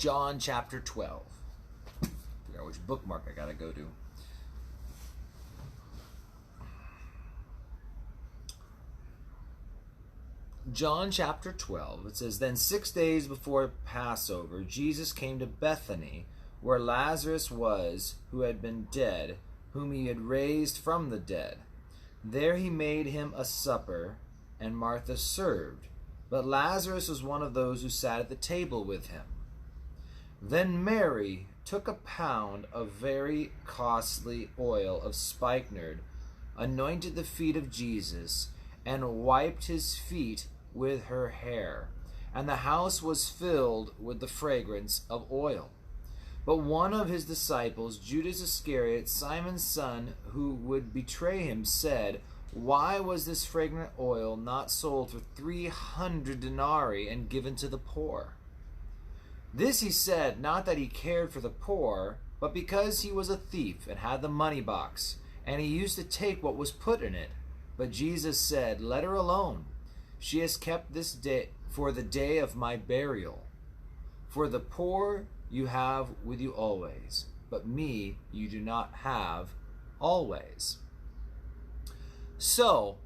John chapter 12. Figure out which bookmark I gotta go to. John chapter 12. It says, Then 6 days before Passover, Jesus came to Bethany, where Lazarus was, who had been dead, whom he had raised from the dead. There he made him a supper, and Martha served. But Lazarus was one of those who sat at the table with him. Then Mary took a pound of very costly oil of spikenard, anointed the feet of Jesus, and wiped his feet with her hair. And the house was filled with the fragrance of oil. But one of his disciples, Judas Iscariot, Simon's son, who would betray him, said, Why was this fragrant oil not sold for 300 denarii and given to the poor? This he said, not that he cared for the poor, but because he was a thief and had the money box, and he used to take what was put in it. But Jesus said, Let her alone. She has kept this day for the day of my burial. For the poor you have with you always, but me you do not have always. So,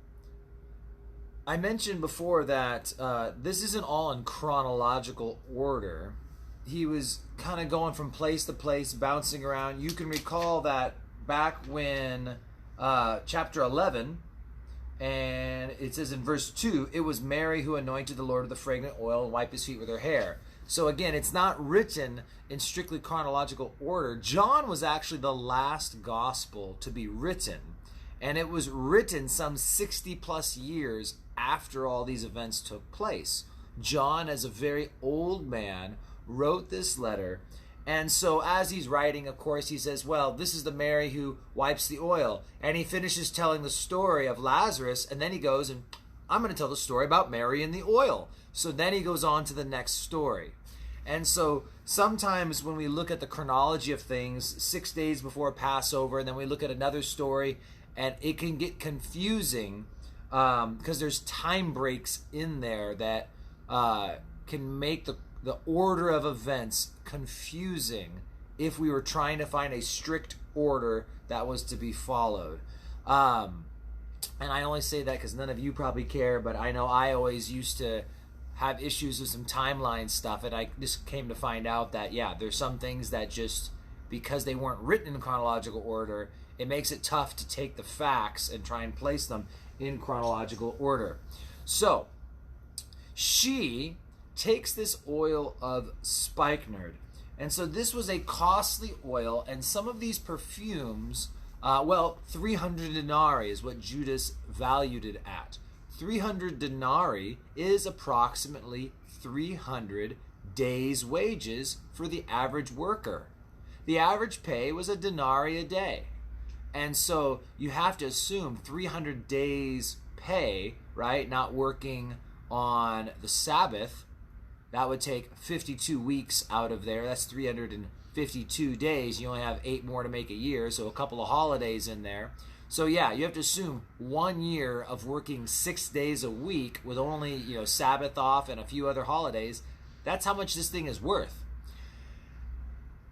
I mentioned before that this isn't all in chronological order. He was kind of going from place to place, bouncing around. You can recall that back when chapter 11, and it says in verse 2, it was Mary who anointed the Lord with the fragrant oil and wiped his feet with her hair. So again, it's not written in strictly chronological order. John was actually the last gospel to be written, and it was written some 60 plus years after all these events took place. John, as a very old man, wrote this letter, and so as he's writing, of course, he says, well, this is the Mary who wipes the oil, and he finishes telling the story of Lazarus, and then he goes and I'm going to tell the story about Mary and the oil. So then he goes on to the next story. And so sometimes when we look at the chronology of things, 6 days before Passover, and then we look at another story, and it can get confusing because there's time breaks in there that can make the order of events confusing if we were trying to find a strict order that was to be followed. And I only say that because none of you probably care, but I know I always used to have issues with some timeline stuff, and I just came to find out that, yeah, there's some things that just, because they weren't written in chronological order, it makes it tough to take the facts and try and place them in chronological order. So, she takes this oil of spikenard, and so this was a costly oil, and some of these perfumes, 300 denarii is what Judas valued it at. 300 denarii is approximately 300 days' wages for the average worker. The average pay was a denarii a day. And so you have to assume 300 days' pay, right? Not working on the Sabbath. That would take 52 weeks out of there. That's 352 days. You only have 8 more to make a year, so a couple of holidays in there. So yeah, you have to assume 1 year of working 6 days a week with only, Sabbath off and a few other holidays. That's how much this thing is worth.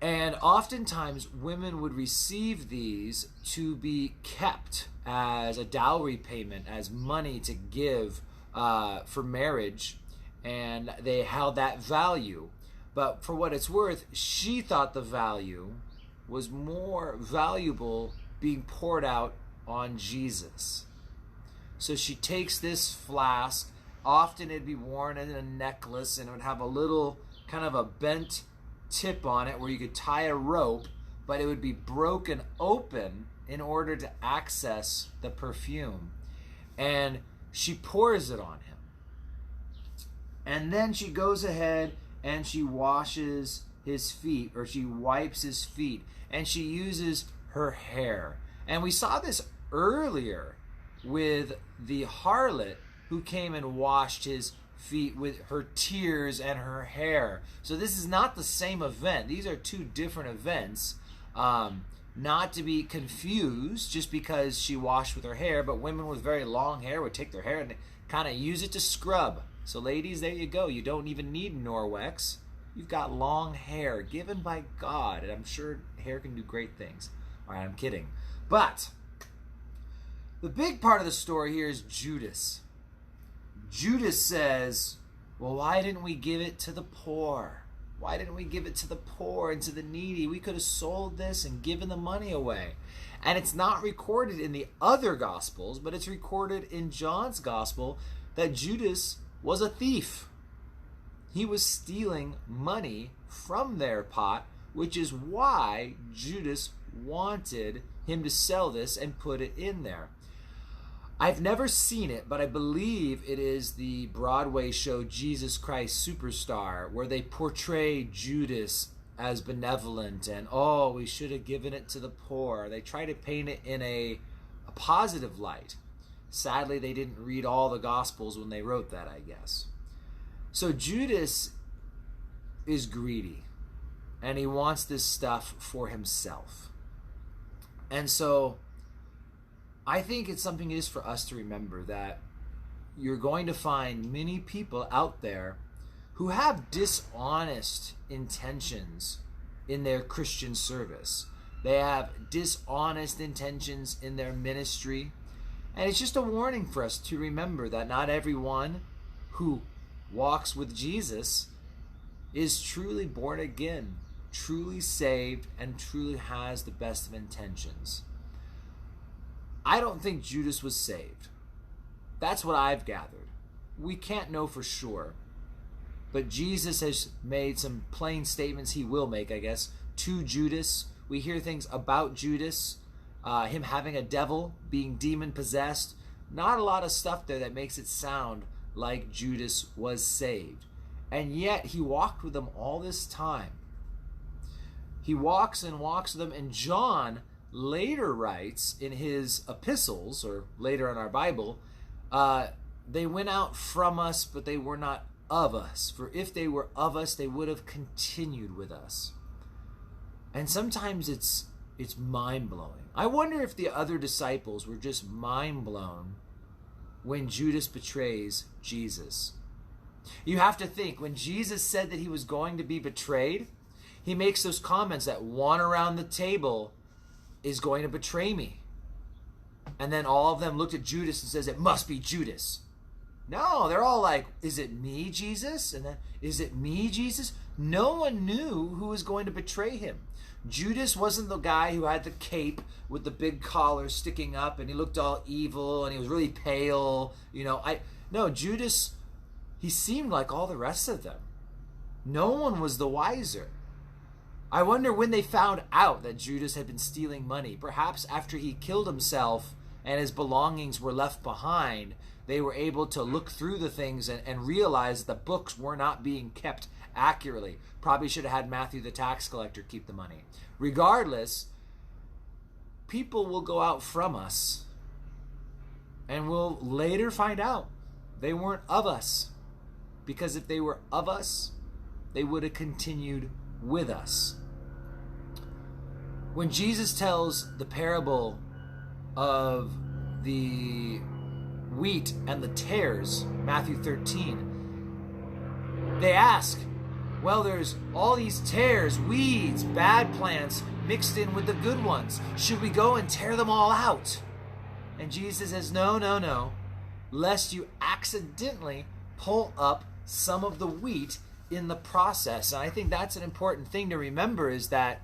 And oftentimes women would receive these to be kept as a dowry payment, as money to give for marriage, and they held that value. But for what it's worth, she thought the value was more valuable being poured out on Jesus. So she takes this flask. Often it'd be worn in a necklace, and it would have a little kind of a bent tip on it where you could tie a rope, but it would be broken open in order to access the perfume. And she pours it on him. And then she goes ahead and she washes his feet, or she wipes his feet, and she uses her hair. And we saw this earlier with the harlot who came and washed his feet with her tears and her hair. So this is not the same event. These are two different events. Not to be confused just because she washed with her hair, but women with very long hair would take their hair and kind of use it to scrub. So ladies, there you go. You don't even need Norwex. You've got long hair given by God, and I'm sure hair can do great things. All right, I'm kidding. But the big part of the story here is Judas. Judas says, well, why didn't we give it to the poor? Why didn't we give it to the poor and to the needy? We could have sold this and given the money away. And it's not recorded in the other Gospels, but it's recorded in John's Gospel that Judas was a thief. He was stealing money from their pot, which is why Judas wanted him to sell this and put it in there. I've never seen it, but I believe it is the Broadway show Jesus Christ Superstar, where they portray Judas as benevolent and, oh, we should have given it to the poor. They try to paint it in a positive light. Sadly, they didn't read all the Gospels when they wrote that, I guess. So Judas is greedy, and he wants this stuff for himself. And so I think it's something it is for us to remember that you're going to find many people out there who have dishonest intentions in their Christian service. They have dishonest intentions in their ministry. And it's just a warning for us to remember that not everyone who walks with Jesus is truly born again, truly saved, and truly has the best of intentions. I don't think Judas was saved. That's what I've gathered. We can't know for sure. But Jesus has made some plain statements he will make, I guess, to Judas. We hear things about Judas, him having a devil, being demon-possessed. Not a lot of stuff there that makes it sound like Judas was saved. And yet he walked with them all this time. He walks and walks with them, and John later writes in his epistles, or later in our Bible, they went out from us, but they were not of us. For if they were of us, they would have continued with us. And sometimes it's mind-blowing. I wonder if the other disciples were just mind-blown when Judas betrays Jesus. You have to think, when Jesus said that he was going to be betrayed, he makes those comments that one around the table is going to betray me. And then all of them looked at Judas and says, it must be Judas. No, they're all like, is it me, Jesus? And then, is it me, Jesus? No one knew who was going to betray him. Judas wasn't the guy who had the cape with the big collar sticking up and he looked all evil and he was really pale. No, Judas, he seemed like all the rest of them. No one was the wiser. I wonder when they found out that Judas had been stealing money. Perhaps after he killed himself and his belongings were left behind, they were able to look through the things and realize the books were not being kept accurately. Probably should have had Matthew the tax collector keep the money. Regardless, people will go out from us and we'll later find out they weren't of us. Because if they were of us, they would have continued with us. When Jesus tells the parable of the wheat and the tares, Matthew 13, they ask, well, there's all these tares, weeds, bad plants mixed in with the good ones. Should we go and tear them all out? And Jesus says, no, lest you accidentally pull up some of the wheat in the process. And I think that's an important thing to remember, is that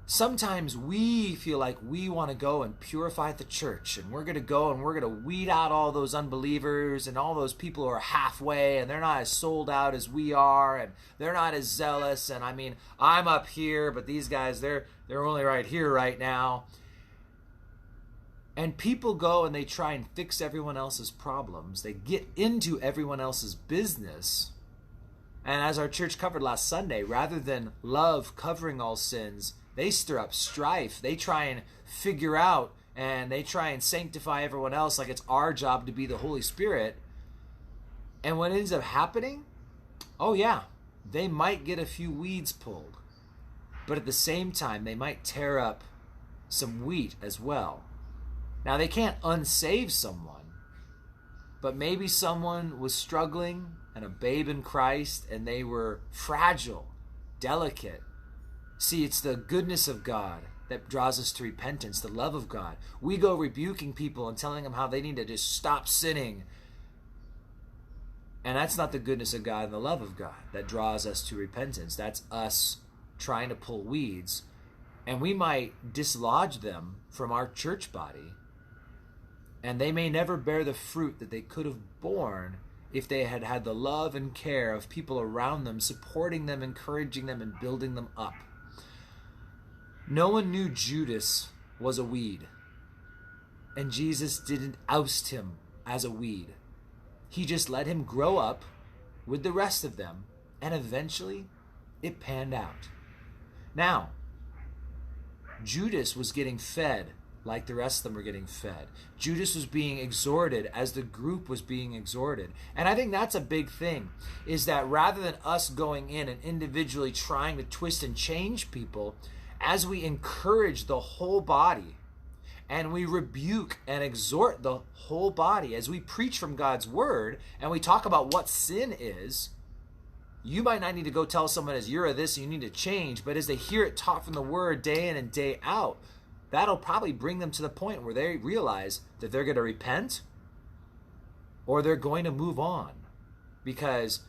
sometimes we feel like we want to go and purify the church, and we're going to go and we're going to weed out all those unbelievers and all those people who are halfway and they're not as sold out as we are and they're not as zealous. And I mean, I'm up here, but these guys, they're only right here right now. And people go and they try and fix everyone else's problems. They get into everyone else's business. And as our church covered last Sunday, rather than love covering all sins, they stir up strife. They try and figure out and they try and sanctify everyone else like it's our job to be the Holy Spirit. And what ends up happening? Oh yeah, they might get a few weeds pulled. But at the same time, they might tear up some wheat as well. Now, they can't unsave someone. But maybe someone was struggling and a babe in Christ, and they were fragile, delicate. See, it's the goodness of God that draws us to repentance, the love of God. We go rebuking people and telling them how they need to just stop sinning. And that's not the goodness of God and the love of God that draws us to repentance. That's us trying to pull weeds. And we might dislodge them from our church body. And they may never bear the fruit that they could have borne if they had had the love and care of people around them, supporting them, encouraging them, and building them up. No one knew Judas was a weed. And Jesus didn't oust him as a weed. He just let him grow up with the rest of them, and eventually it panned out. Now, Judas was getting fed like the rest of them were getting fed. Judas was being exhorted as the group was being exhorted. And I think that's a big thing, is that rather than us going in and individually trying to twist and change people, as we encourage the whole body, and we rebuke and exhort the whole body, as we preach from God's word, and we talk about what sin is, you might not need to go tell someone as you're this, you need to change, but as they hear it taught from the word day in and day out, that'll probably bring them to the point where they realize that they're going to repent or they're going to move on, because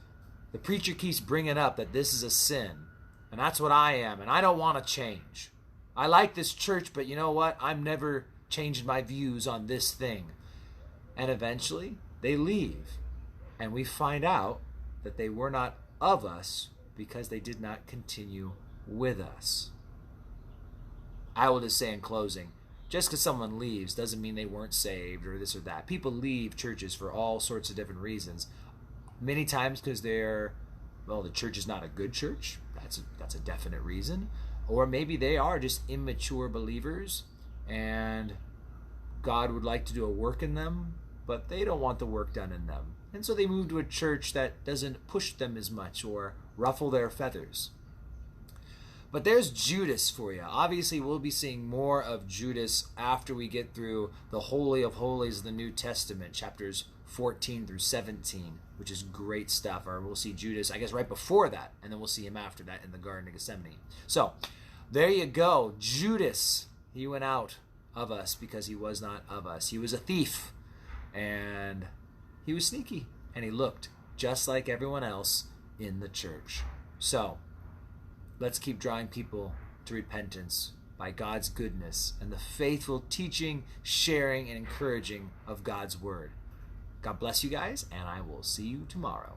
the preacher keeps bringing up that this is a sin, and that's what I am, and I don't want to change. I like this church, but you know what? I'm never changing my views on this thing. And eventually they leave, and we find out that they were not of us because they did not continue with us. I will just say in closing, just because someone leaves doesn't mean they weren't saved or this or that. People leave churches for all sorts of different reasons. Many times because the church is not a good church. That's a definite reason. Or maybe they are just immature believers and God would like to do a work in them, but they don't want the work done in them. And so they move to a church that doesn't push them as much or ruffle their feathers. But there's Judas for you. Obviously, we'll be seeing more of Judas after we get through the Holy of Holies of the New Testament, chapters 14 through 17, which is great stuff. Or we'll see Judas, I guess, right before that, and then we'll see him after that in the Garden of Gethsemane. So, there you go. Judas, he went out of us because he was not of us. He was a thief, and he was sneaky, and he looked just like everyone else in the church. So, let's keep drawing people to repentance by God's goodness and the faithful teaching, sharing, and encouraging of God's word. God bless you guys, and I will see you tomorrow.